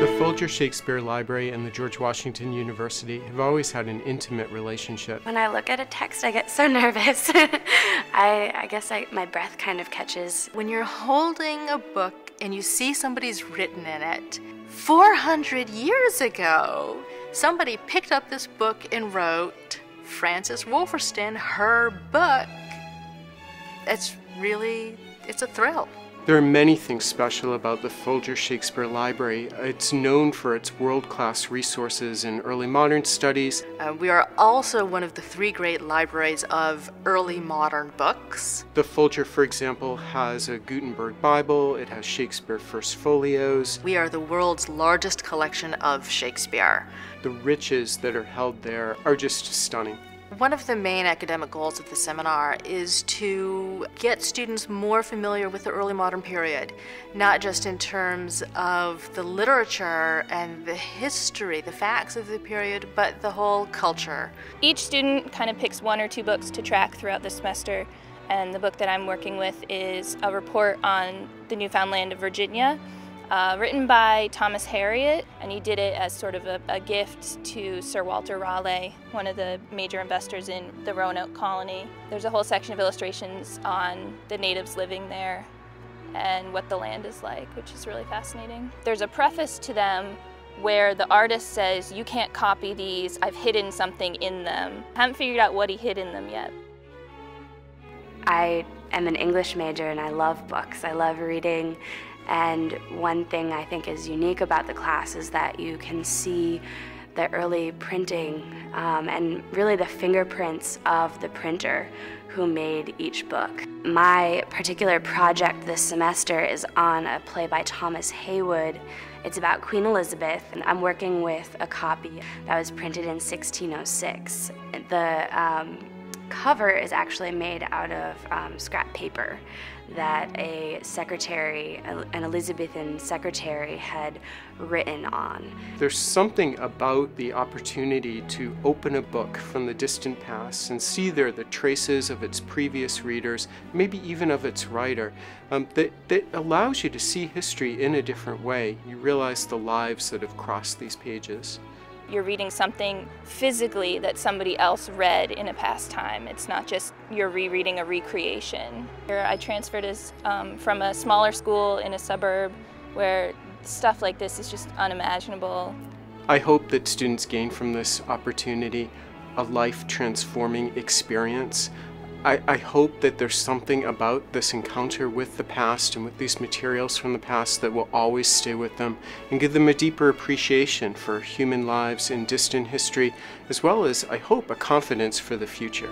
The Folger Shakespeare Library and the George Washington University have always had an intimate relationship. When I look at a text, I get so nervous. I guess my breath kind of catches. When you're holding a book and you see somebody's written in it, 400 years ago, somebody picked up this book and wrote Frances Wolferston, her book. It's a thrill. There are many things special about the Folger Shakespeare Library. It's known for its world-class resources in early modern studies. We are also one of the 3 great libraries of early modern books. The Folger, for example, has a Gutenberg Bible. It has Shakespeare First Folios. We are the world's largest collection of Shakespeare. The riches that are held there are just stunning. One of the main academic goals of the seminar is to get students more familiar with the early modern period, not just in terms of the literature and the history, the facts of the period, but the whole culture. Each student kind of picks 1 or 2 books to track throughout the semester, and the book that I'm working with is a report on the Newfoundland of Virginia, written by Thomas Harriot, and he did it as sort of a gift to Sir Walter Raleigh, one of the major investors in the Roanoke colony. There's a whole section of illustrations on the natives living there and what the land is like, which is really fascinating. There's a preface to them where the artist says, "You can't copy these, I've hidden something in them." I haven't figured out what he hid in them yet. I am an English major and I love books. I love reading. And one thing I think is unique about the class is that you can see the early printing and really the fingerprints of the printer who made each book. My particular project this semester is on a play by Thomas Heywood. It's about Queen Elizabeth, and I'm working with a copy that was printed in 1606. The cover is actually made out of scrap paper that a secretary, an Elizabethan secretary, had written on. There's something about the opportunity to open a book from the distant past and see there the traces of its previous readers, maybe even of its writer, that allows you to see history in a different way. You realize the lives that have crossed these pages. You're reading something physically that somebody else read in a past time. It's not just you're rereading a recreation. I transferred from a smaller school in a suburb where stuff like this is just unimaginable. I hope that students gain from this opportunity a life-transforming experience. I hope that there's something about this encounter with the past and with these materials from the past that will always stay with them and give them a deeper appreciation for human lives in distant history, as well as, I hope, a confidence for the future.